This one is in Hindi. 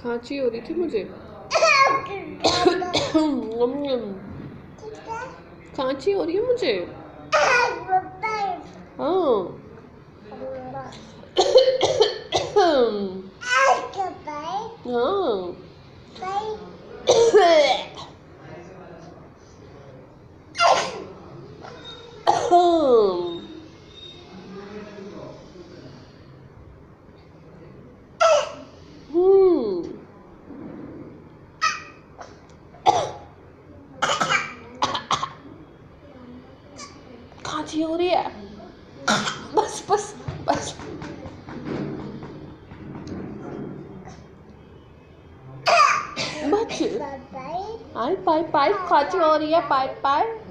खांसी हो रही थी मुझे। खांसी हो रही है मुझे। हाँ। खांसी हो रही है। बस बस बस। बच। आई पाइप पाइप खांसी हो रही है। Pipe pipe